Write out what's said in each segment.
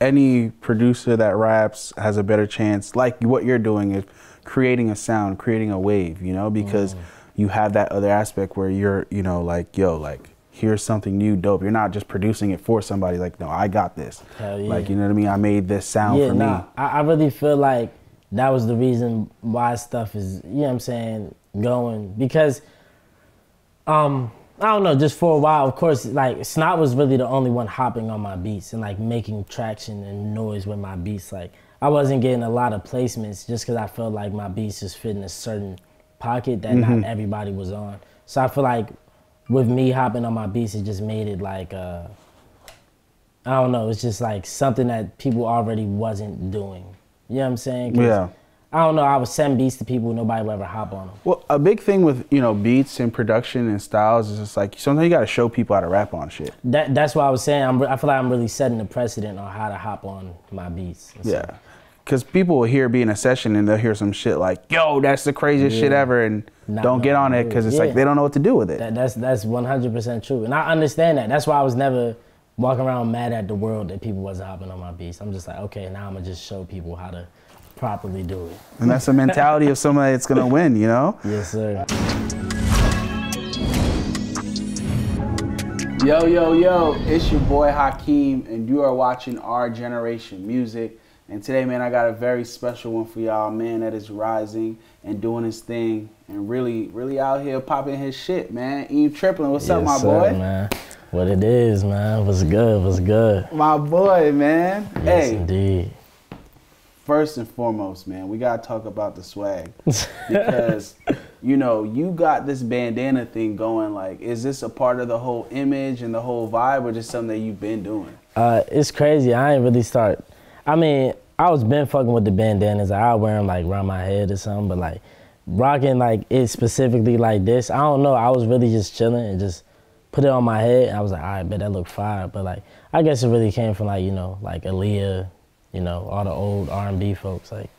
any producer that raps has a better chance, like what you're doing, is creating a sound, creating a wave, you know, because you have that other aspect where you're, you know, like, yo, like, here's something new, dope. You're not just producing it for somebody, like, no, I got this. Hell yeah. Like, you know what I mean? I made this sound for me. I really feel like that was the reason why stuff is, you know what I'm saying, going. Because, I don't know, just for a while, of course, like, Snot was really the only one hopping on my beats and, like, making traction and noise with my beats. Like, I wasn't getting a lot of placements just because I felt like my beats just fit in a certain pocket that not everybody was on. So I feel like with me hopping on my beats, it just made it like, I don't know, it's just like something that people already wasn't doing. You know what I'm saying? Yeah. I don't know, I would send beats to people, nobody would ever hop on them. Well, a big thing with, you know, beats and production and styles is just like, sometimes you got to show people how to rap on shit. That's what I was saying. I feel like I'm really setting the precedent on how to hop on my beats. Yeah. Because people will hear be in a session and they'll hear some shit like, yo, that's the craziest shit ever, and don't get on it because it's like they don't know what to do with it. That's 100% true. And I understand that. That's why I was never walking around mad at the world that people wasn't hopping on my beats. I'm just like, okay, now I'm going to just show people how to properly do it. And that's the mentality of somebody that's going to win, you know? Yes, sir. Yo, yo, yo, it's your boy Hakeem, and you are watching Our Generation Music. And today, man, I got a very special one for y'all, man, that is rising and doing his thing and really out here popping his shit, man. Eem Triplin, what's up, my boy? Man. What it is, man. What's good, what's good? My boy, man. Yes, hey, indeed. First and foremost, man, we got to talk about the swag because, you know, you got this bandana thing going. Like, is this a part of the whole image and the whole vibe, or just something that you've been doing? It's crazy. I ain't really start. I mean, I was been fucking with the bandanas. I wear them like around my head or something, but like rocking like it specifically like this, I don't know. I was really just chilling and just put it on my head. And I was like, all right, bet that look fire. But like, I guess it really came from like, you know, like Aaliyah, you know, all the old R&B folks like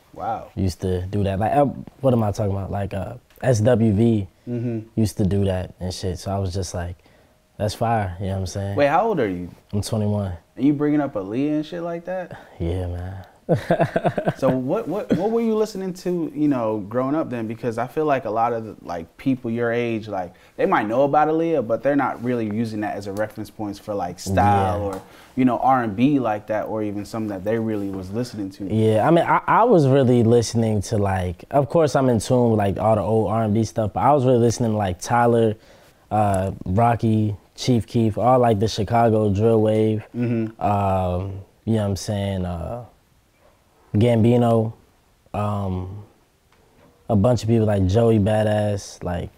used to do that. Like, what am I talking about? Like SWV used to do that and shit. So I was just like, that's fire, you know what I'm saying? Wait, how old are you? I'm 21. And you bringing up Aaliyah and shit like that? Yeah, man. So what were you listening to, you know, growing up then? Because I feel like a lot of the, like people your age, like they might know about Aaliyah, but they're not really using that as a reference points for like style or, you know, R&B like that, or even something that they really was listening to. Yeah, I mean, I was really listening to like, of course I'm in tune with like all the old R&B stuff, but I was really listening to like Tyler, Rocky, Chief Keef, all like the Chicago drill wave. You know what I'm saying? Gambino, a bunch of people like Joey Badass, like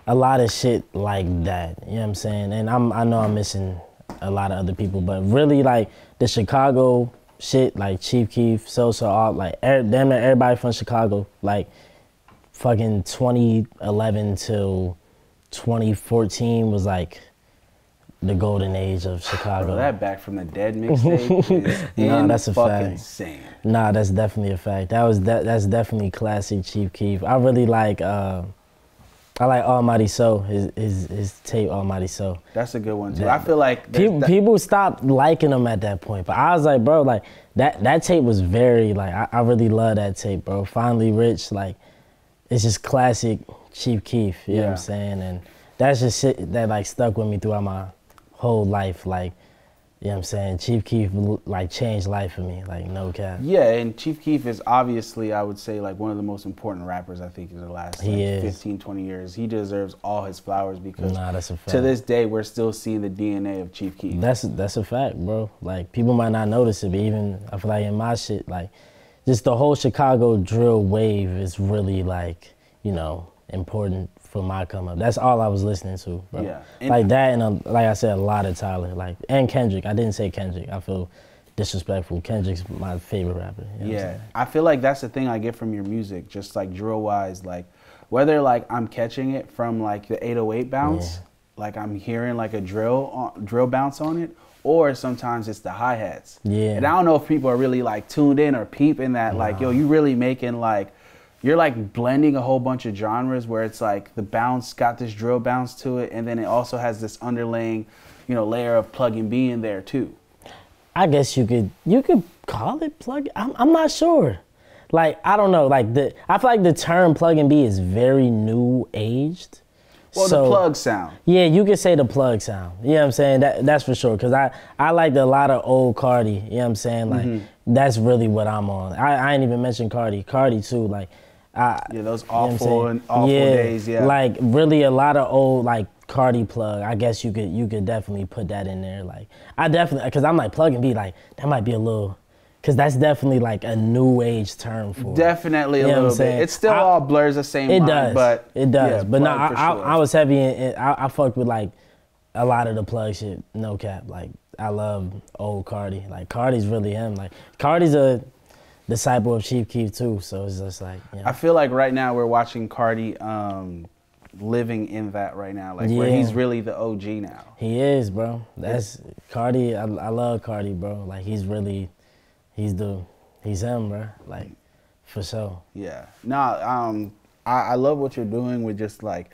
a lot of shit like that. You know what I'm saying? And I know I'm missing a lot of other people, but really like the Chicago shit, like Chief Keef, Sosa, all like damn near everybody from Chicago, like fucking 2011 till 2014 was like the golden age of Chicago. Bro, that Back from the Dead mixtape is nah, that's a fact. Insane. Nah, that's definitely a fact. That's definitely classic Chief Keef. I really like I like Almighty So, his tape Almighty So. That's a good one too. I feel like people stopped liking him at that point, but I was like, bro, like that tape was very like I really love that tape, bro. Finally Rich, like it's just classic Chief Keef. You know what I'm saying? And that's just shit that like stuck with me throughout my whole life, like, you know what I'm saying? Chief Keef like changed life for me, like no cap. Yeah, and Chief Keef is obviously, I would say, like one of the most important rappers I think in the last like, 15, 20 years. He deserves all his flowers because that's a fact. To this day we're still seeing the DNA of Chief Keef. That's a fact, bro. Like people might not notice it, but even I feel like in my shit, like just the whole Chicago drill wave is really like, you know, important for my come up. That's all I was listening to, bro. Yeah. Like that and like I said, a lot of Tyler, like, and Kendrick. I didn't say Kendrick. I feel disrespectful. Kendrick's my favorite rapper. You know what I'm saying? I feel like that's the thing I get from your music, just like drill wise, like whether like I'm catching it from like the 808 bounce, like I'm hearing like a drill bounce on it, or sometimes it's the hi-hats. Yeah. And I don't know if people are really like tuned in or peeping that like, yo, you really making like, you're like blending a whole bunch of genres where it's like the bounce got this drill bounce to it, and then it also has this underlaying, you know, layer of plug and B in there too. I guess you could call it plug. I'm not sure. Like, I don't know. Like I feel like the term plug and be is very new aged. Well, so, the plug sound. Yeah, you could say the plug sound. You know what I'm saying? That's for sure. Cause I liked a lot of old Carti. You know what I'm saying? Like that's really what I'm on. I ain't even mentioned Carti. Carti too. Like yeah, those awful and awful days. Yeah. Like really a lot of old like Carti plug. I guess you could definitely put that in there. Like I definitely, cause I'm like plug and be like that might be a little. Cause that's definitely like a new age term for it. Definitely a little bit. It still all blurs the same line, but it does. Yeah, but no, sure. I was heavy in I fucked with like a lot of the plug shit. No cap. Like I love old Carti. Like Carti's really him. Like Carti's a disciple of Chief Keef too. So it's just like. You know. I feel like right now we're watching Carti living in that right now, like where he's really the OG now. He is, bro. That's Carti. I love Carti, bro. Like he's really. He's him, bro. Like, for sure. Yeah. No, I love what you're doing with just like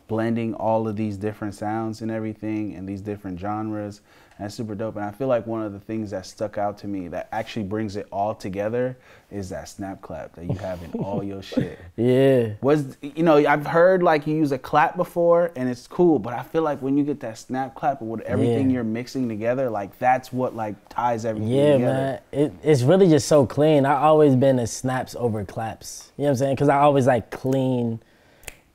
blending all of these different sounds and everything and these different genres. And it's super dope. And I feel like one of the things that stuck out to me that actually brings it all together is that snap clap that you have in all your shit. Yeah. I've heard like you use a clap before and it's cool, but I feel like when you get that snap clap with everything you're mixing together, like that's what like ties everything together. Yeah, man. It's really just so clean. I always been a snaps over claps. You know what I'm saying? Because I always like clean.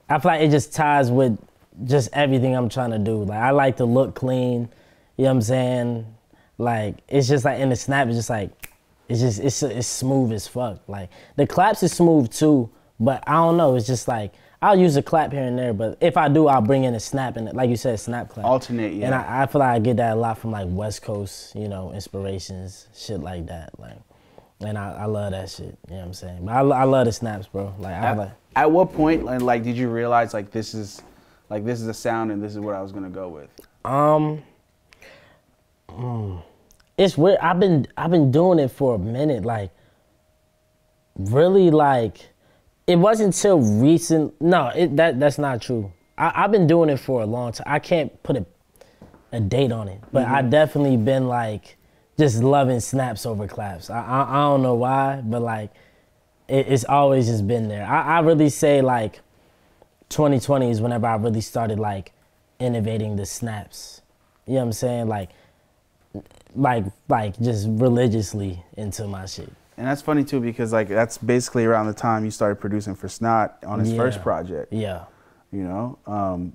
I feel like it just ties with just everything I'm trying to do. Like I like to look clean. You know what I'm saying? Like, it's just like in the snap, it's just like, it's smooth as fuck. Like, the claps is smooth too, but I don't know, it's just like, I'll use a clap here and there, but if I do, I'll bring in a snap, and like you said, snap clap. Alternate, yeah. And I feel like I get that a lot from like West Coast, inspirations, shit like that. Like, and I love that shit, you know what I'm saying? But I love the snaps, bro. Like, at what point, like, did you realize like this is a sound and this is what I was gonna go with? It's weird. I've been doing it for a minute. Like, really, like, it wasn't until recent. No, that's not true. I've been doing it for a long time. I can't put a date on it, but I definitely been like just loving snaps over claps. I don't know why, but like it's always just been there. I really say like 2020 is whenever I really started like innovating the snaps. You know what I'm saying? Like just religiously into my shit. And that's funny too because like that's basically around the time you started producing for Snot on his first project. Yeah. You know,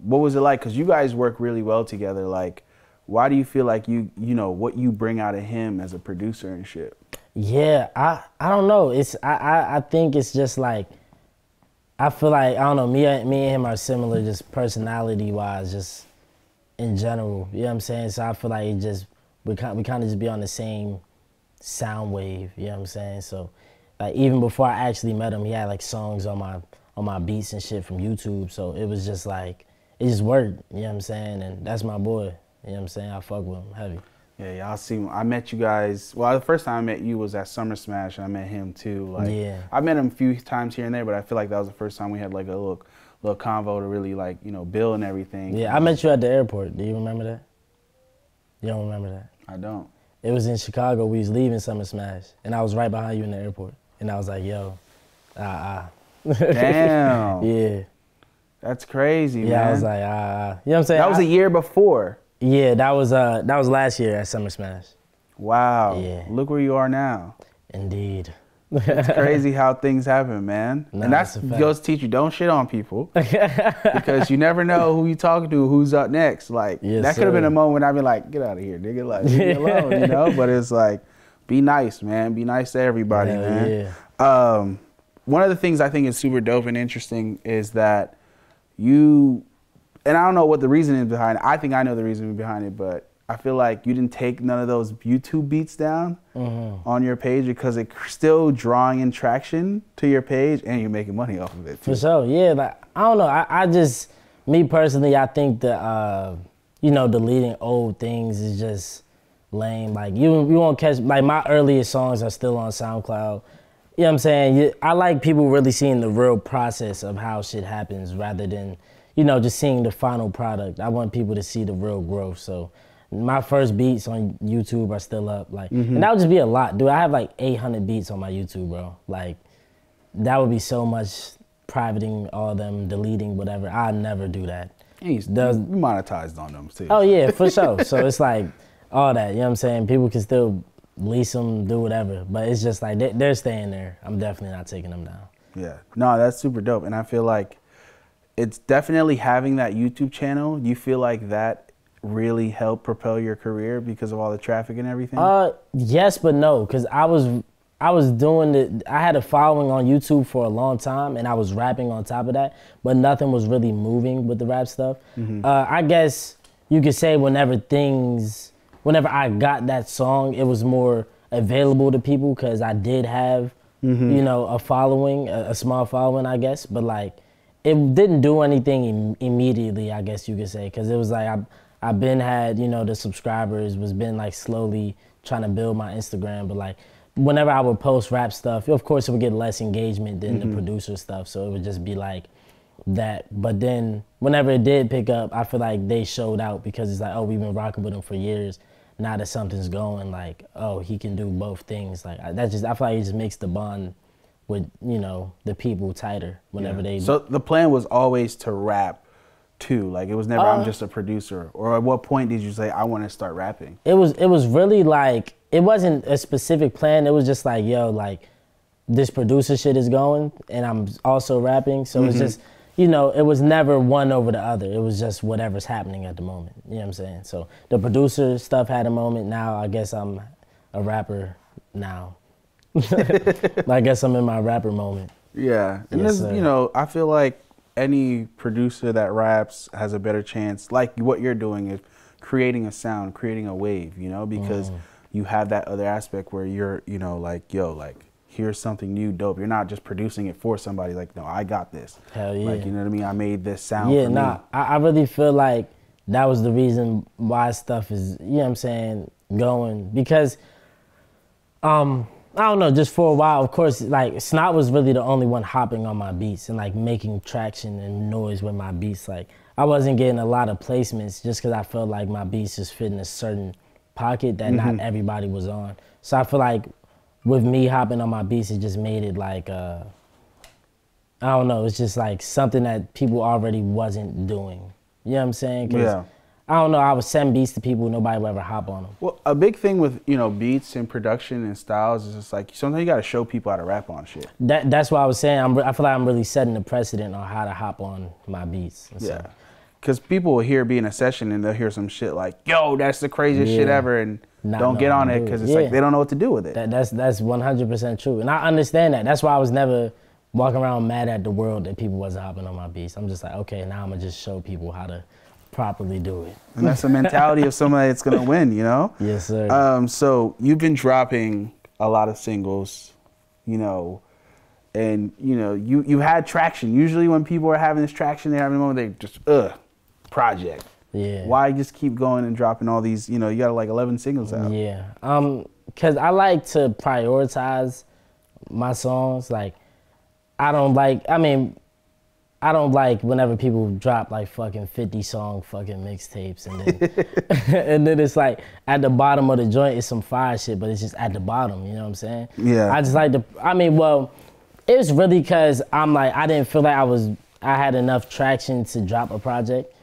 what was it like? Because you guys work really well together. Like, why do you feel like you know what you bring out of him as a producer and shit? Yeah, I don't know. I think it's just like I feel like I don't know. Me and him are similar, just personality wise, just in general. You know what I'm saying? So I feel like it just. We kind of just be on the same sound wave, you know what I'm saying? So, like even before I actually met him, he had like songs on my beats and shit from YouTube. So it was just like it just worked, you know what I'm saying? And that's my boy, you know what I'm saying? I fuck with him heavy. Yeah, y'all see. I met you guys. Well, the first time I met you was at Summer Smash, and I met him too. Like, yeah. I met him a few times here and there, but I feel like that was the first time we had like a little convo to really like build and everything. Yeah, I met you at the airport. Do you remember that? You don't remember that? I don't. It was in Chicago. We was leaving Summer Smash, and I was right behind you in the airport. And I was like, yo, Damn. Yeah. That's crazy, man. Yeah, I was like, You know what I'm saying? That was a year before. Yeah, that was last year at Summer Smash. Wow. Yeah. Look where you are now. Indeed. It's crazy how things happen, man. Nah, and that goes to teach you, don't shit on people. Because you never know who you talking to, who's up next. Like, that could have been a moment I'd be like, get out of here, nigga. Like, leave me alone, you know? But it's like, be nice, man. Be nice to everybody, man. Yeah. One of the things I think is super dope and interesting is that you, and I don't know what the reason is behind it. I think I know the reason behind it, but I feel like you didn't take none of those YouTube beats down on your page because it's still drawing in traction to your page and you're making money off of it too. For sure, yeah. Like, I don't know. I just, me personally, I think that, deleting old things is just lame. Like, you won't catch, like, my earliest songs are still on SoundCloud. You know what I'm saying? I like people really seeing the real process of how shit happens rather than, just seeing the final product. I want people to see the real growth. So my first beats on YouTube are still up. Like, and that would just be a lot, dude. I have like 800 beats on my YouTube, bro. Like, that would be so much privating all of them, deleting whatever. I'd never do that. You monetized on them too. Oh yeah, for sure. So it's like all that. You know what I'm saying? People can still lease them, do whatever, but it's just like they're staying there. I'm definitely not taking them down. Yeah, no, that's super dope, and I feel like it's definitely having that YouTube channel. You feel like that really helped propel your career because of all the traffic and everything? Yes, but no, because I was doing it. I had a following on YouTube for a long time, and I was rapping on top of that, but nothing was really moving with the rap stuff. I guess you could say whenever I got that song, it was more available to people because I did have, you know, a following, a small following, I guess. But like, it didn't do anything immediately, I guess you could say, because it was like I've been had, you know, the subscribers, was been like slowly trying to build my Instagram, but like whenever I would post rap stuff, of course it would get less engagement than the producer stuff, so it would just be like that. But then whenever it did pick up, I feel like they showed out because it's like, oh, we've been rocking with him for years. Now that something's going, like, oh, he can do both things. Like I feel like it just makes the bond with, you know, the people tighter whenever they. So the plan was always to rap too. Like it was never I'm just a producer. Or at what point did you say I want to start rapping? It was really like, it wasn't a specific plan. It was just like, yo, like this producer shit is going and I'm also rapping. So it's just, you know, it was never one over the other. It was just whatever's happening at the moment. You know what I'm saying? So the producer stuff had a moment. Now I guess I'm a rapper now. I guess I'm in my rapper moment. Yeah. And Yes, you know, I feel like any producer that raps has a better chance, like what you're doing, is creating a sound, creating a wave, you know, because you have that other aspect where you're, you know, like, yo, like, here's something new, dope. You're not just producing it for somebody, like, no, I got this. Hell yeah. Like, you know what I mean? I made this sound yeah, for me. I really feel like that was the reason why stuff is, you know what I'm saying, going. Because, I don't know, just for a while, of course, like, Snot was really the only one hopping on my beats and, like, making traction and noise with my beats. Like, I wasn't getting a lot of placements just because I felt like my beats just fit in a certain pocket that not everybody was on. So I feel like with me hopping on my beats, it just made it like, I don't know, it's just like something that people already wasn't doing. You know what I'm saying? 'Cause I don't know, I would send beats to people, nobody would ever hop on them. Well, a big thing with, you know, beats and production and styles is just like, sometimes you got to show people how to rap on shit. That's what I was saying. I feel like I'm really setting the precedent on how to hop on my beats. Yeah. Because people will be in a session and they'll hear some shit like, yo, that's the craziest shit ever, and don't get on it because it's like they don't know what to do with it. That's 100% true. And I understand that. That's why I was never walking around mad at the world that people wasn't hopping on my beats. I'm just like, okay, now I'm going to just show people how to properly do it. And that's the mentality of somebody that's going to win, you know? Yes, sir. So you've been dropping a lot of singles, you know, and, you know, you had traction. Usually when people are having this traction, they're having a moment, they just, project. Yeah. Why just keep going and dropping all these, you know, you got like 11 singles out. Yeah. Because I like to prioritize my songs. Like, I don't like whenever people drop like fucking 50 song fucking mixtapes and then and then it's like at the bottom of the joint is some fire shit, but it's just at the bottom, you know what I'm saying? Yeah. I just like well, it was really because I'm like, I didn't feel like I had enough traction to drop a project.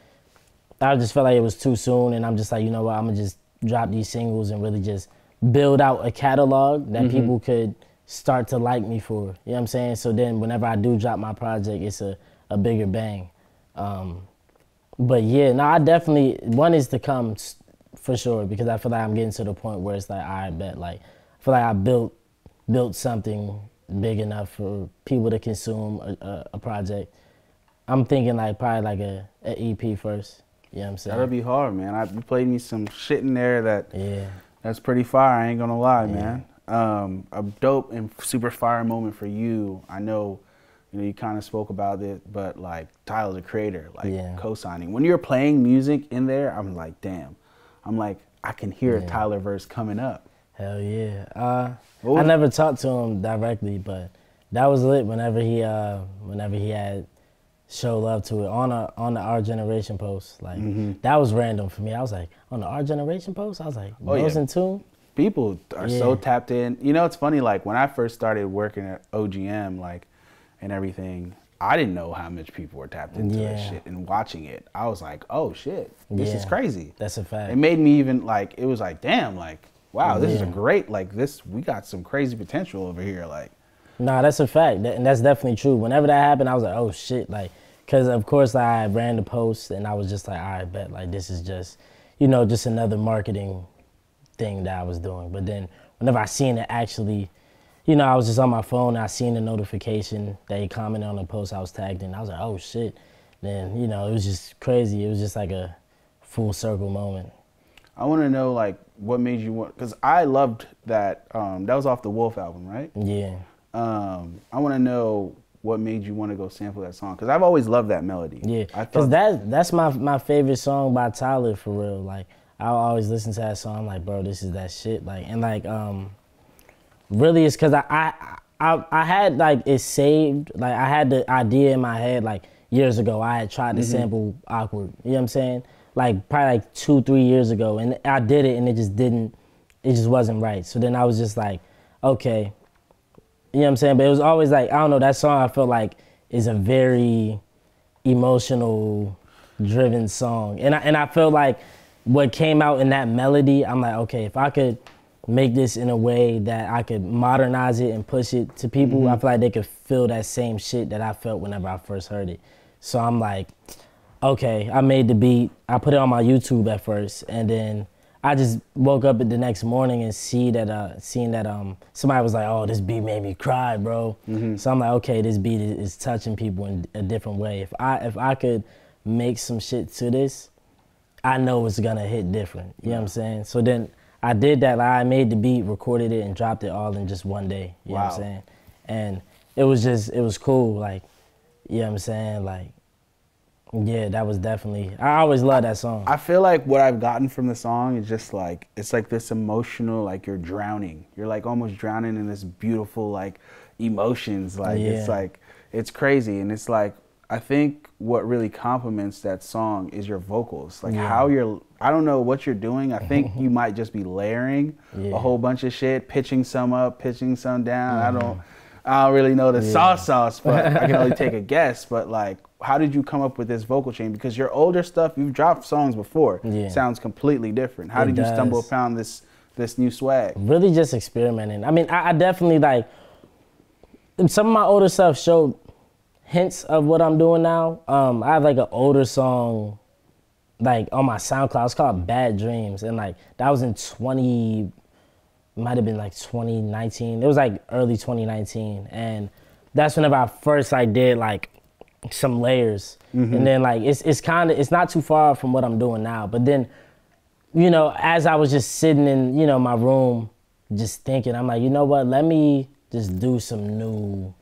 I just felt like it was too soon, and I'm just like, you know what, I'm gonna just drop these singles and really just build out a catalog that people could start to like me for, you know what I'm saying? So then whenever I do drop my project, it's a bigger bang. But yeah, no, I definitely, one is to come for sure, because I feel like I'm getting to the point where it's like, I bet, like, I feel like I built something big enough for people to consume a project. I'm thinking like probably like a EP first. You know what I'm saying? That'll be hard, man. You played me some shit in there that's pretty fire, I ain't gonna lie, man. A dope and super fire moment for you. I know, you know, you kind of spoke about it, but like Tyler, the Creator, like co-signing. When you're playing music in there, I'm like, damn. I'm like, I can hear a Tyler verse coming up. Hell yeah. I never talked to him directly, but that was lit whenever he had show love to it on the Our Generation post. Like that was random for me. I was like, on the Our Generation post, I was like, Bros in Tune. People are so tapped in. You know, it's funny. Like when I first started working at OGM, like and everything, I didn't know how much people were tapped into this shit and watching it. I was like, oh shit, this is crazy. That's a fact. It made me even like, it was like, damn, like, wow, this is a great, like this, we got some crazy potential over here. Like, nah, that's a fact. And that's definitely true. Whenever that happened, I was like, oh shit. Like, cause of course I ran the post and I was just like, all right, bet, like this is just, you know, just another marketing thing that I was doing. But then whenever I seen it actually, you know, I was just on my phone and I seen the notification that he commented on the post I was tagged in. I was like, oh shit. Then, you know, it was just crazy. It was just like a full circle moment. I want to know like what made you want, because I loved that, that was off the Wolf album, right? Yeah. I want to know what made you want to go sample that song, because I've always loved that melody. Yeah, because that's my favorite song by Tyler, for real. Like, I always listen to that song, I'm like, bro, this is that shit. Like, and like, really it's because I had like it saved, like I had the idea in my head like years ago. I had tried to sample Awkward, you know what I'm saying? Like probably like 2-3 years ago, and I did it and it just wasn't right. So then I was just like, okay, you know what I'm saying? But it was always like, I don't know, that song I felt like is a very emotional driven song. And I felt like what came out in that melody, I'm like, okay, if I could make this in a way that I could modernize it and push it to people, I feel like they could feel that same shit that I felt whenever I first heard it. So I'm like, okay, I made the beat. I put it on my YouTube at first, and then I just woke up the next morning and seeing that somebody was like, oh, this beat made me cry, bro. So I'm like, okay, this beat is touching people in a different way. If I could make some shit to this, I know it's gonna hit different. You know what I'm saying? So then I did that. Like, I made the beat, recorded it, and dropped it all in just one day. You know what I'm saying? And it was cool. Like, you know what I'm saying? Like, yeah, that was definitely, I always loved that song. I feel like what I've gotten from the song is just like, it's like this emotional, like you're drowning. You're like almost drowning in this beautiful like emotions. Like it's like, it's crazy. And it's like, I think what really complements that song is your vocals. Like how you're, I don't know what you're doing. I think you might just be layering a whole bunch of shit, pitching some up, pitching some down. I don't really know the sauce, but I can only take a guess. But like, how did you come up with this vocal chain? Because your older stuff, you've dropped songs before, sounds completely different. How did you stumble upon this new swag? Really just experimenting. I mean, I definitely like, some of my older stuff showed hints of what I'm doing now. I have like an older song like on my SoundCloud. It's called Bad Dreams, and like that was in might have been like 2019. It was like early 2019, and that's whenever I first like did like some layers, and then like it's not too far from what I'm doing now. But then, you know, as I was just sitting in, you know, my room, just thinking, I'm like, you know what? Let me just do some new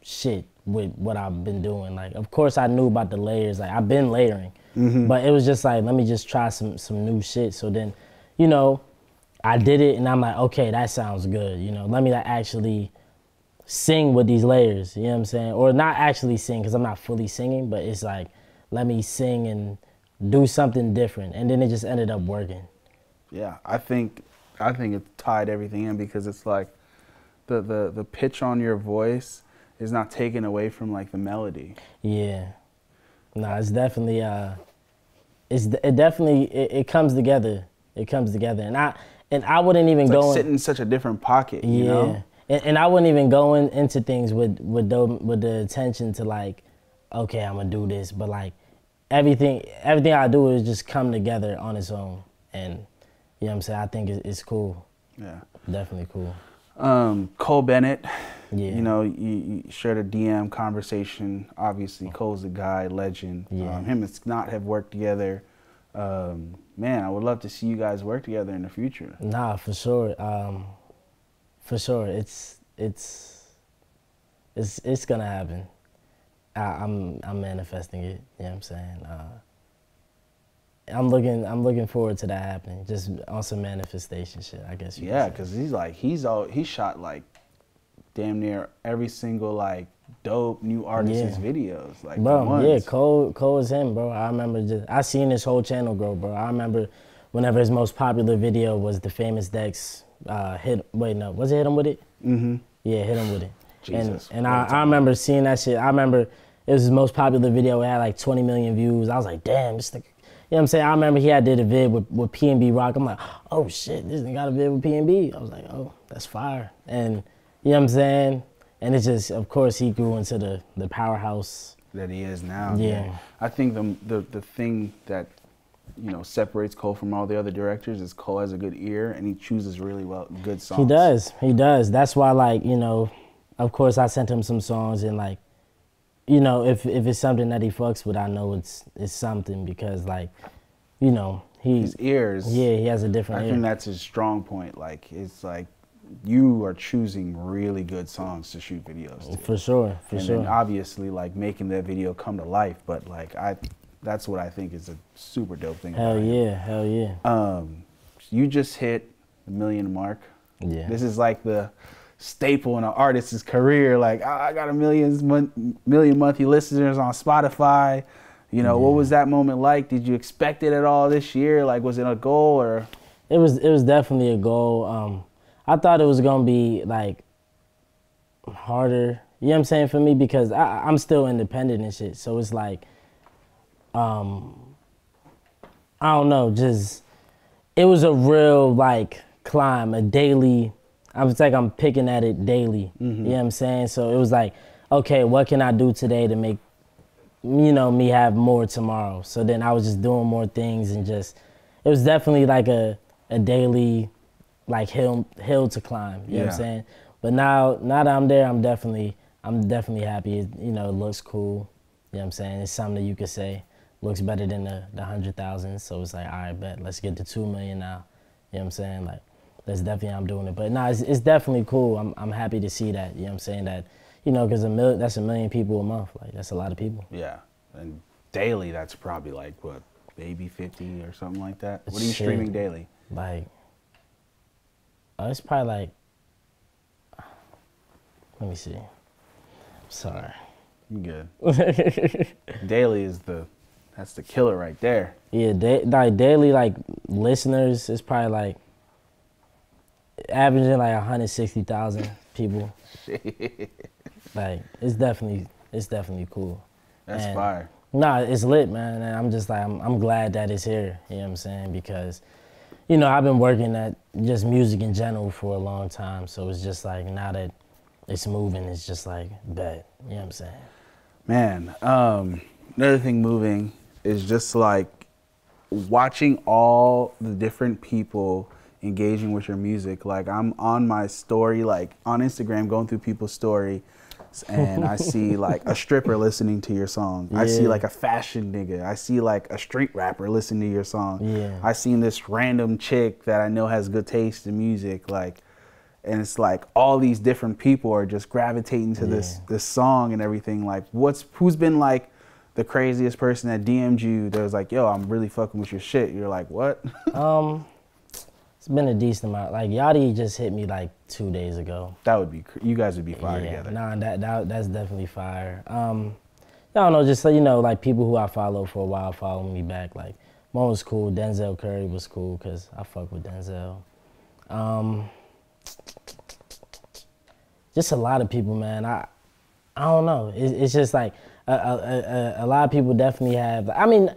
shit with what I've been doing. Like, of course I knew about the layers. Like, I've been layering, but it was just like, let me just try some new shit. So then, you know, I did it, and I'm like, okay, that sounds good. You know, let me actually sing with these layers. You know what I'm saying? Or not actually sing, because I'm not fully singing, but it's like, let me sing and do something different. And then it just ended up working. Yeah, I think it tied everything in, because it's like the pitch on your voice is not taken away from like the melody. Yeah. No, it's definitely it comes together. It comes together, and I wouldn't even it's go like sitting in such a different pocket. You know? And I wouldn't even go into things with the intention to like, okay, I'm gonna do this, but like everything I do is just come together on its own, and you know what I'm saying? I think it's cool. Yeah, definitely cool. Cole Bennett, you know, you shared a DM conversation. Obviously, Cole's a guy, legend. Him and Snot have worked together. Man, I would love to see you guys work together in the future. Nah, for sure. For sure, it's gonna happen. I'm manifesting it. You know what I'm saying? I'm looking forward to that happening. Just on some manifestation shit, I guess. Yeah, because he shot like damn near every single like dope new artists' videos. Like, bro, yeah, Cole is him, bro. I remember I seen his whole channel grow, bro. I remember whenever his most popular video was the Famous Dex was it Hit Him With It? Mm-hmm. Yeah, Hit Him With It. Jesus. And I remember seeing that shit. I remember it was his most popular video. It had like 20 million views. I was like, damn, this nigga. You know what I'm saying? I remember he had did a vid with P&B Rock. I'm like, oh shit, this nigga got a vid with P&B. I was like, oh, that's fire. And you know what I'm saying? And it's just, of course, he grew into the powerhouse that he is now. Yeah. Man. I think the thing that, you know, separates Cole from all the other directors is Cole has a good ear and he chooses really good songs. He does. That's why, like, you know, of course I sent him some songs and like, you know, if it's something that he fucks with, I know it's something because, like, you know, his ears. Yeah, he has a different ear. I think that's his strong point. Like, it's like you are choosing really good songs to shoot videos to. For sure, and then obviously, like, making that video come to life. But like, that's what I think is a super dope thing. Hell yeah. You just hit the 1 million mark. Yeah. This is like the staple in an artist's career. Like, I got 1 million monthly listeners on Spotify. You know, what was that moment like? Did you expect it at all this year? Like, was it a goal or? It was definitely a goal. I thought it was gonna be like harder. You know what I'm saying, for me, because I'm still independent and shit. So it's like, I don't know, just it was a real like climb, a daily. I was like, I'm picking at it daily. You know what I'm saying? So it was like, okay, what can I do today to make, you know, me have more tomorrow? So then I was just doing more things and just, it was definitely like a daily, like hill to climb. You know what I'm saying? But now that I'm there, I'm definitely happy. You know, it looks cool. You know what I'm saying? It's something that you could say looks better than the 100,000. So it's like, all right, bet, let's get to 2 million now. You know what I'm saying? Like, that's definitely how I'm doing it. But no, it's definitely cool. I'm happy to see that. You know what I'm saying? That, you know, because that's 1 million people a month. Like, that's a lot of people. Yeah. And daily, that's probably like, what, maybe 50 or something like that? What are you streaming daily? Like, it's probably like, let me see. Sorry. You good. Daily is that's the killer right there. Yeah, like daily, like listeners, it's probably like averaging like 160,000 people. Shit. Like, it's definitely cool. That's fire. Nah, it's lit, man. And I'm just like, I'm glad that it's here. You know what I'm saying? Because, you know, I've been working at just music in general for a long time. So it's just like, now that it's moving, it's just like, bet. You know what I'm saying? Man, another thing moving is just like watching all the different people engaging with your music. Like, I'm on my story, like on Instagram, going through people's story, and I see like a stripper listening to your song. I see like a fashion nigga. I see like a street rapper listening to your song. I seen this random chick that I know has good taste in music. Like, and it's like all these different people are just gravitating to this song and everything. Like, who's been like the craziest person that DM'd you that was like, yo, I'm really fucking with your shit? You're like, what? It's been a decent amount. Like, Yachty just hit me like 2 days ago. That would be, you guys would be fire together. Nah, that's definitely fire. I don't know, just so you know, like people who I follow for a while following me back. Like, one was cool. Denzel Curry was cool because I fuck with Denzel. Just a lot of people, man. I don't know. It's just like a lot of people definitely have. I mean,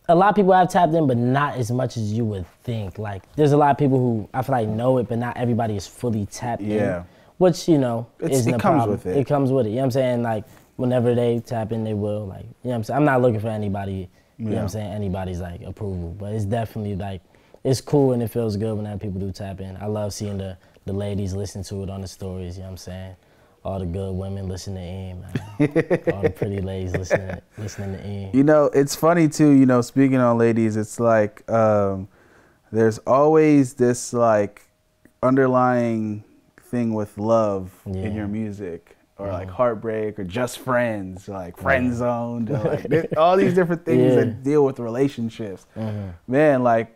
a lot of people have tapped in, but not as much as you would think. Like, there's a lot of people who I feel like know it, but not everybody is fully tapped in. Which, you know, isn't a problem. With it. It comes with it. You know what I'm saying? Like, whenever they tap in, they will. Like, you know what I'm saying? I'm not looking for anybody, you know what I'm saying, anybody's like approval. But it's definitely like, it's cool and it feels good whenever people do tap in. I love seeing the ladies listen to it on the stories, you know what I'm saying? All the good women listen to Eem, man. All the pretty ladies listening to Eem. You know, it's funny too, you know, speaking on ladies, it's like there's always this like underlying thing with love in your music, or like heartbreak, or just friends, or like friend zoned, or like all these different things that deal with relationships. Man, like,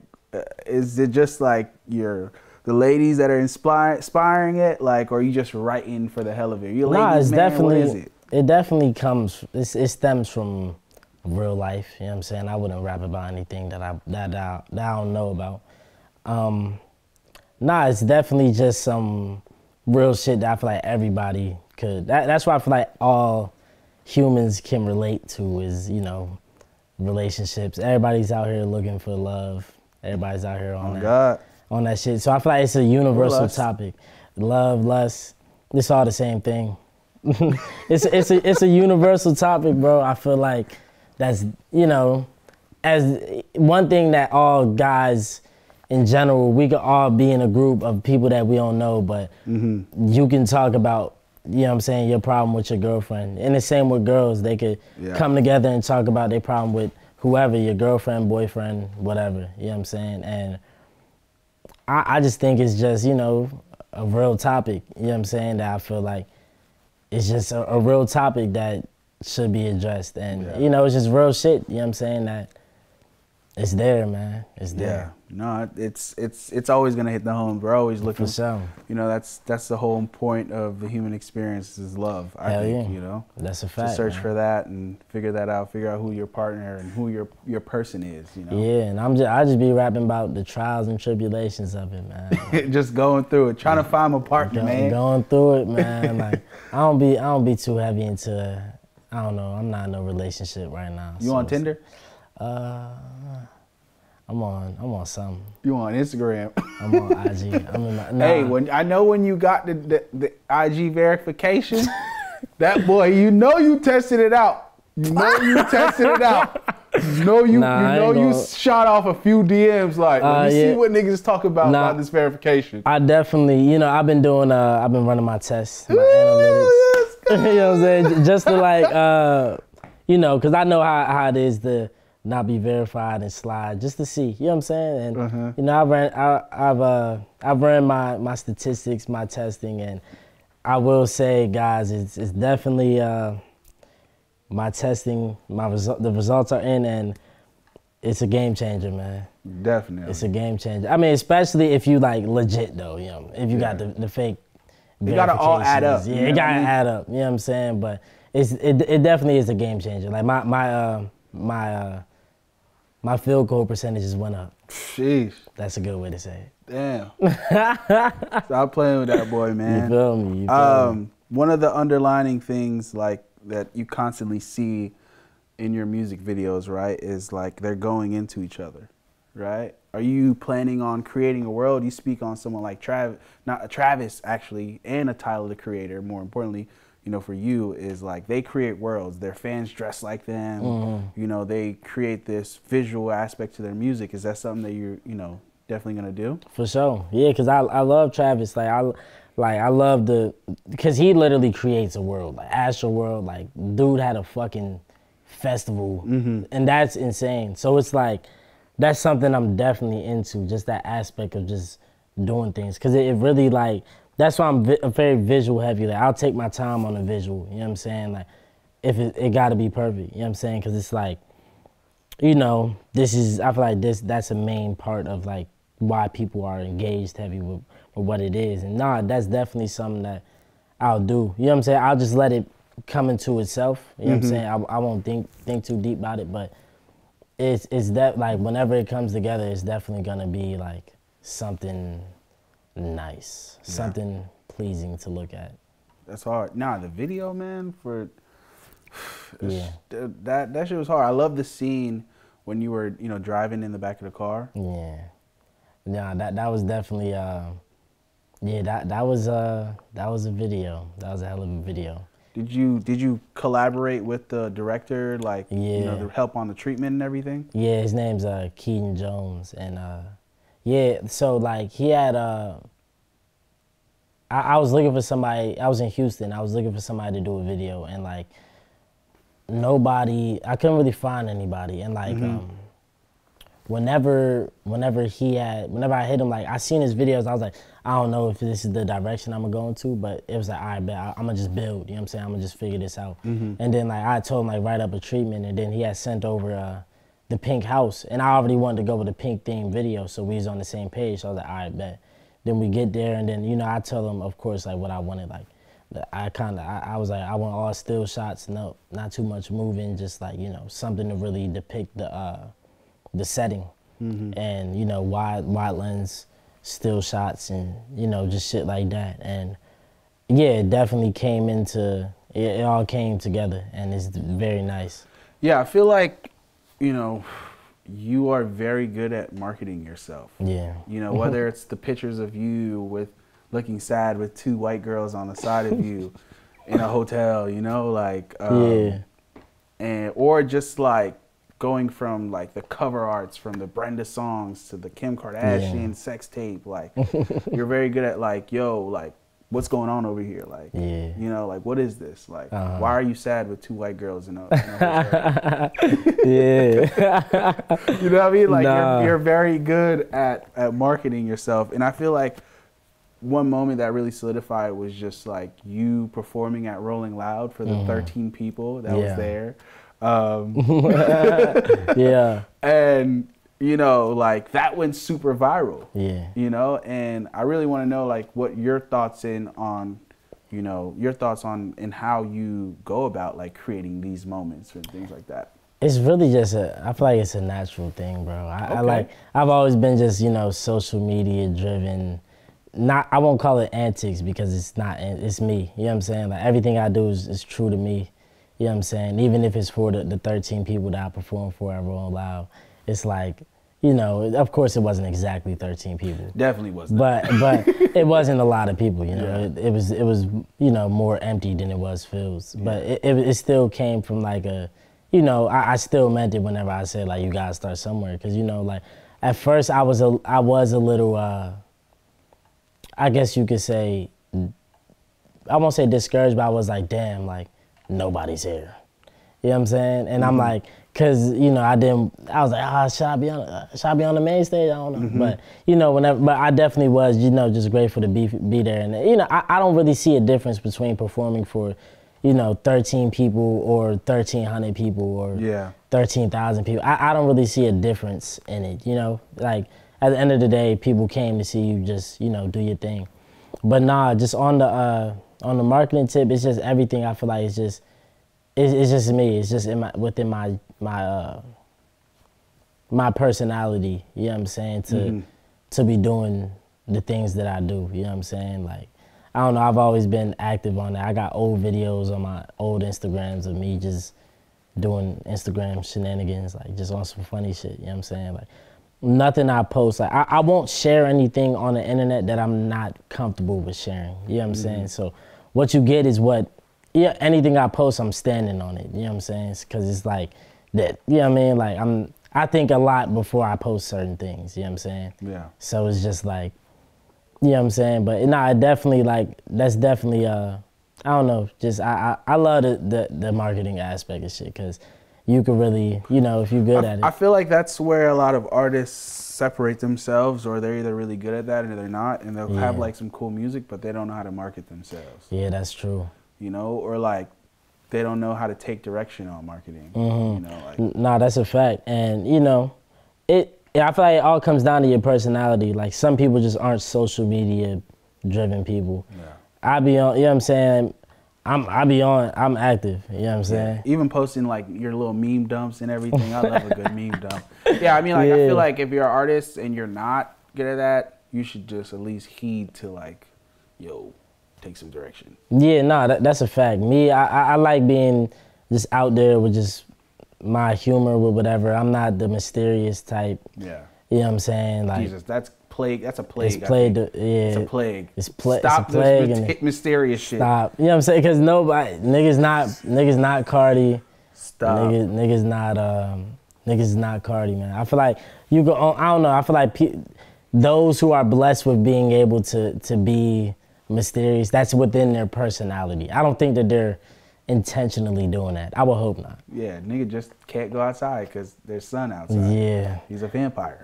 is it just like the ladies that are inspiring it, like, or are you just writing for the hell of it? You're nah, ladies, it's man, definitely. what is it? it definitely comes. It stems from real life. You know what I'm saying? I wouldn't rap about anything that I don't know about. Nah, it's definitely just some real shit that I feel like everybody could. That's why I feel like all humans can relate to is, you know, relationships. Everybody's out here looking for love. Everybody's out here on on that shit. So I feel like it's a universal topic. Love, lust, it's all the same thing. it's a universal topic, bro. I feel like that's, you know, as one thing that all guys in general, we could all be in a group of people that we don't know, but you can talk about, you know what I'm saying, your problem with your girlfriend. And the same with girls, they could come together and talk about their problem with whoever, your girlfriend, boyfriend, whatever, you know what I'm saying? And I just think it's just, you know, a real topic, you know what I'm saying, that I feel like it's just a real topic that should be addressed. And, you know, it's just real shit, you know what I'm saying, that it's there, man. It's there. No, it's always gonna hit the home. We're always looking. For sure. You know, that's the whole point of the human experience is love. I think, you know. That's a fact. To search for that and figure that out. Figure out who your partner and who your person is. You know. Yeah, and I just be rapping about the trials and tribulations of it, man. Like, just going through it, trying to find my partner, man. Going through it, man. Like I don't be too heavy into. I don't know. I'm not in a relationship right now. You on Tinder? I'm on something. You on Instagram? I'm on IG. Hey, I know when you got the IG verification, that boy, you know you tested it out. You know you tested it out. You know you shot off a few DMs like, let me see what niggas talk about this verification. I definitely, you know, I've been running my tests, my analytics. You know what I'm saying? Just to like, you know, because I know how it is to not be verified and slide, just to see, you know what I'm saying? And you know, I've ran my statistics, my testing, and I will say, guys, it's definitely my testing, the results are in, and it's a game changer, man. Definitely, it's a game changer. I mean, especially if you like legit though, you know, if you got the fake. It gotta all add up. Yeah, it gotta add up. You know what I'm saying? But it definitely is a game changer. Like my field goal percentages went up. Sheesh. That's a good way to say it. Damn. Stop playing with that boy, man. You feel me? You feel me? One of the underlining things like that you constantly see in your music videos, right, is like they're going into each other, right? Are you planning on creating a world? You speak on someone like Travis actually, and a Tyler the Creator, more importantly, you know, for you, is like they create worlds. Their fans dress like them. You know, they create this visual aspect to their music. Is that something that you're, you know, definitely gonna do? For sure, yeah. Cause I love Travis. I love because he literally creates a world, like astral world. Like dude had a fucking festival, and that's insane. So it's like that's something I'm definitely into. Just that aspect of just doing things, cause it really like. That's why I'm very visual heavy. Like I'll take my time on a visual. You know what I'm saying? Like if it got to be perfect. You know what I'm saying? Because it's like, you know, I feel like that's a main part of like why people are engaged heavy with what it is. And that's definitely something that I'll do. You know what I'm saying? I'll just let it come into itself. You know what I'm saying? I won't think too deep about it, but it's that like whenever it comes together, it's definitely gonna be like something nice, something pleasing to look at. That's hard. Nah, the video, man, that shit was hard. I love the scene when you were, you know, driving in the back of the car. Yeah, that was definitely that was a video. That was a hell of a video. Did you collaborate with the director, like you know, to help on the treatment and everything? Yeah, his name's Keaton Jones, and so like he had I was looking for somebody. I was in Houston. I was looking for somebody to do a video, and like I couldn't really find anybody. And like whenever I hit him, like I seen his videos, I was like, I don't know if this is the direction I'm gonna go into, but it was like, all right, bet I'm gonna just build. You know what I'm saying? I'm gonna just figure this out. And then like I told him like write up a treatment, and then he had sent over the pink house, and I already wanted to go with a pink themed video, so we was on the same page. So I was like, all right, bet. Then we get there, and then, you know, I tell him, of course, like what I wanted, like I was like, I want all still shots, no, not too much moving, just like, you know, something to really depict the setting. And, you know, wide lens, still shots, and, you know, just shit like that. And yeah, it definitely came into, it all came together, and it's very nice. Yeah, I feel like, you know, you are very good at marketing yourself. Yeah. You know, whether it's the pictures of you with looking sad with 2 white girls on the side of you in a hotel, you know, like, yeah. and or just like going from like the cover arts from the Brenda songs to the Kim Kardashian sex tape, like you're very good at like, yo, like what's going on over here, like, you know, like what is this, like, why are you sad with 2 white girls in a hotel? You know what I mean? Like you're very good at marketing yourself, and I feel like one moment that really solidified was just like you performing at Rolling Loud for the 13 people that was there. Yeah. And, you know, like that went super viral. Yeah. You know, and I really want to know like what your thoughts on, you know, your thoughts on and how you go about like creating these moments and things like that. It's really just I feel like it's a natural thing, bro. I've always been just, you know, social media driven. I won't call it antics because it's not, it's me. You know what I'm saying? Like everything I do is true to me. You know what I'm saying? Even if it's for the 13 people that I perform for at Rolling Loud, it's like, you know, of course it wasn't exactly 13 people. Definitely wasn't. But it wasn't a lot of people, you know. It was, you know, more empty than it was filled. But it still came from like a, you know, I still meant it whenever I said like you gotta start somewhere, because, you know, like at first I was a little I guess you could say, I won't say discouraged, but I was like, damn, like, nobody's here. You know what I'm saying? And I'm like, cause, you know, I was like, should I be on the main stage? I don't know. But, you know, but I definitely was, you know, just grateful to be there. And, you know, I don't really see a difference between performing for, you know, 13 people or 1,300 people or 13,000 people. I don't really see a difference in it, you know? Like, at the end of the day, people came to see you just, you know, do your thing. But nah, just on the marketing tip, it's just everything. I feel like it's just me. It's just within my personality. You know what I'm saying? To be doing the things that I do. You know what I'm saying? Like, I don't know. I've always been active on that. I got old videos on my old Instagrams of me just doing Instagram shenanigans, like just on some funny shit. You know what I'm saying? Like, nothing I post, like I won't share anything on the internet that I'm not comfortable with sharing. You know what I'm saying? So what you get is anything I post, I'm standing on it. You know what I'm saying? Because it's like that. You know what I mean? Like I think a lot before I post certain things. You know what I'm saying? Yeah. So it's just like, you know what I'm saying? But nah, definitely like that's definitely I don't know. Just I love the marketing aspect of shit, because you could really, you know, if you're good at it. I feel like that's where a lot of artists separate themselves, or they're either really good at that or they're not, and they'll have like some cool music, but they don't know how to market themselves. Yeah, that's true. You know, or like they don't know how to take direction on marketing. You know, like nah, that's a fact. And you know, I feel like it all comes down to your personality. Like some people just aren't social media driven people. Yeah. I be on, you know what I'm saying? I'm active, you know what I'm saying? Even posting like your little meme dumps and everything. I love a good meme dump. Yeah, I mean, like, I feel like if you're an artist and you're not good at that, you should just at least heed to like, yo, take some direction. Yeah, nah, that's a fact. Me, I like being just out there with just my humor with whatever. I'm not the mysterious type. Yeah. You know what I'm saying? Like, Jesus, that's plague. That's a plague. It's plague. It's a plague. Stop this mysterious shit. Stop. You know what I'm saying? Because niggas not Carti. Stop. Niggas not Carti, man. I feel like you go on, I don't know. I feel like those who are blessed with being able to be mysterious, that's within their personality. I don't think that they're intentionally doing that. I would hope not. Yeah, nigga just can't go outside because there's sun outside. Yeah. He's a vampire.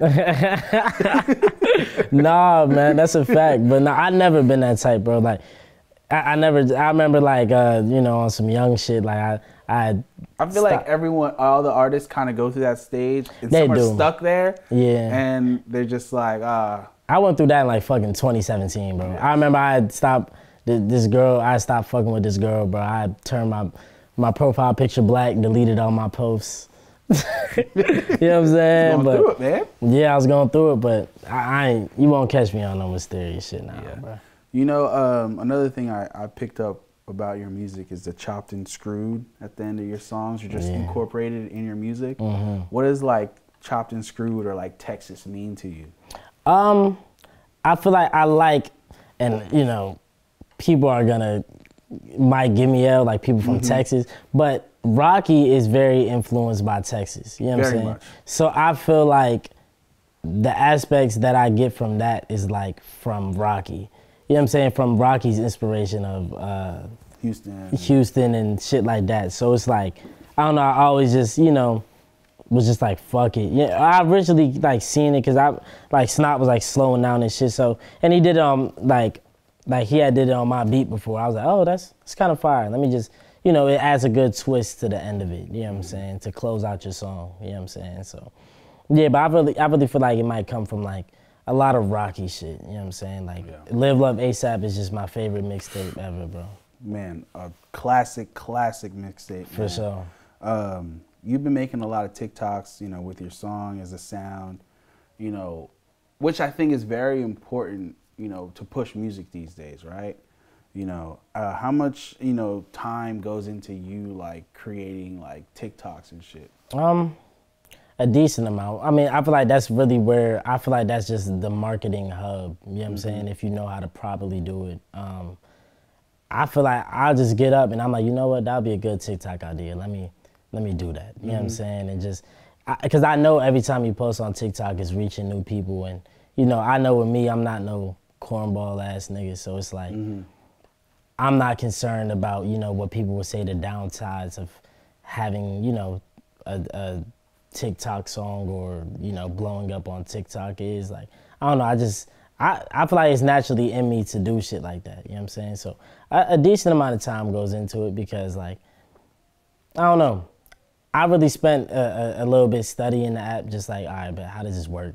Nah, man, that's a fact. But nah, I never been that type, bro. Like, I remember like, you know, on some young shit, like I feel like all the artists kind of go through that stage and some are stuck there. Yeah. And they're just like, I went through that in like fucking 2017, bro. Yeah. I remember I had stopped this girl, I stopped fucking with this girl, bro. I turned my profile picture black, deleted all my posts. You know what I'm saying? Going through it, man. Yeah, I was going through it, but I ain't, you won't catch me on no mysterious shit now, bro. You know, another thing I picked up about your music is the chopped and screwed at the end of your songs. You're just incorporated in your music. What does like chopped and screwed or like Texas mean to you? I feel like I like, and you know, people might give me L, like people from Texas, but Rocky is very influenced by Texas. You know what I'm saying? Much. So I feel like the aspects that I get from that is like from Rocky. You know what I'm saying? From Rocky's inspiration of Houston and shit like that. So it's like, I don't know, I always just, you know, was just like, fuck it. Yeah, I originally like seen it because Snot was like slowing down and shit. So, and he did like he had did it on my beat before. I was like, oh, it's kind of fire. Let me just, you know, it adds a good twist to the end of it. You know what I'm saying? To close out your song. You know what I'm saying? So, yeah, but I really feel like it might come from like a lot of Rocky shit. You know what I'm saying? Like Live Love ASAP is just my favorite mixtape ever, bro. Man, a classic mixtape. For sure. You've been making a lot of TikToks, you know, with your song as a sound, you know, which I think is very important, you know, to push music these days, right? You know, how much, you know, time goes into you like creating like TikToks and shit? A decent amount. I mean, I feel like that's really where, I feel like that's just the marketing hub, you know what I'm saying? If you know how to properly do it. I feel like I'll just get up and I'm like, you know what, that'll be a good TikTok idea. Let me do that. You know what I'm saying? And just, because I know every time you post on TikTok, it's reaching new people. And, you know, I know with me, I'm not no cornball ass nigga. So it's like, I'm not concerned about, you know, what people would say the downsides of having, you know, a TikTok song or, you know, blowing up on TikTok is. Like, I don't know, I feel like it's naturally in me to do shit like that. You know what I'm saying? So a decent amount of time goes into it because, like, I don't know. I really spent a little bit studying the app, just like, all right, but how does this work?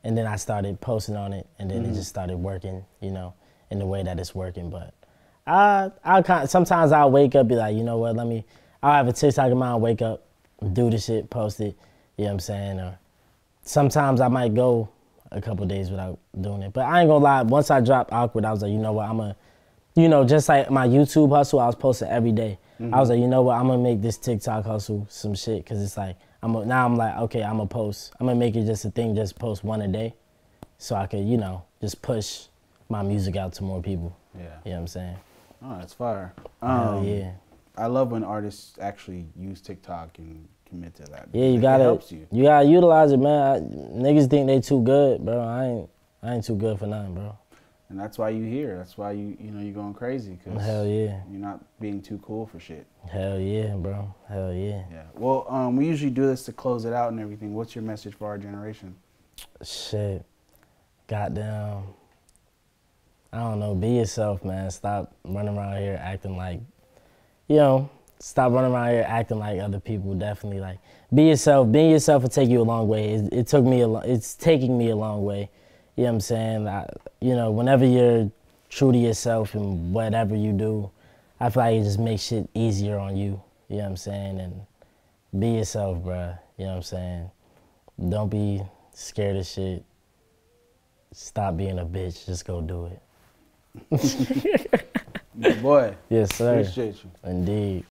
And then I started posting on it, and then it just started working, you know, in the way that it's working. But sometimes I'll wake up, be like, you know what, I'll have a TikTok in mind, wake up, do the shit, post it, you know what I'm saying? Or sometimes I might go a couple days without doing it. But I ain't gonna lie, once I dropped Awkward, I was like, you know what, you know, just like my YouTube hustle, I was posting every day. I was like, you know what, I'm gonna make this TikTok hustle some shit, cause it's like, now I'm like, okay, I'm gonna make it just a thing, just post one a day, so I could, you know, just push my music out to more people. Yeah. You know what I'm saying? Oh, that's fire. Yeah. I love when artists actually use TikTok and commit to that. Yeah, it helps you. You gotta utilize it, man. Niggas think they too good, bro. I ain't too good for nothing, bro. And that's why you here. That's why you know, you're going crazy. Cause hell yeah. You're not being too cool for shit. Hell yeah, bro. Hell yeah. Yeah. Well, we usually do this to close it out and everything. What's your message for our generation? Shit. Goddamn. I don't know. Be yourself, man. Stop running around here acting like, you know, stop running around here acting like other people. Definitely, like, be yourself. Being yourself will take you a long way. It's taking me a long way. You know what I'm saying? You know, whenever you're true to yourself and whatever you do, I feel like it just makes shit easier on you. You know what I'm saying? And be yourself, bruh. You know what I'm saying? Don't be scared of shit. Stop being a bitch. Just go do it. My boy. Yes, sir. Appreciate you. Indeed.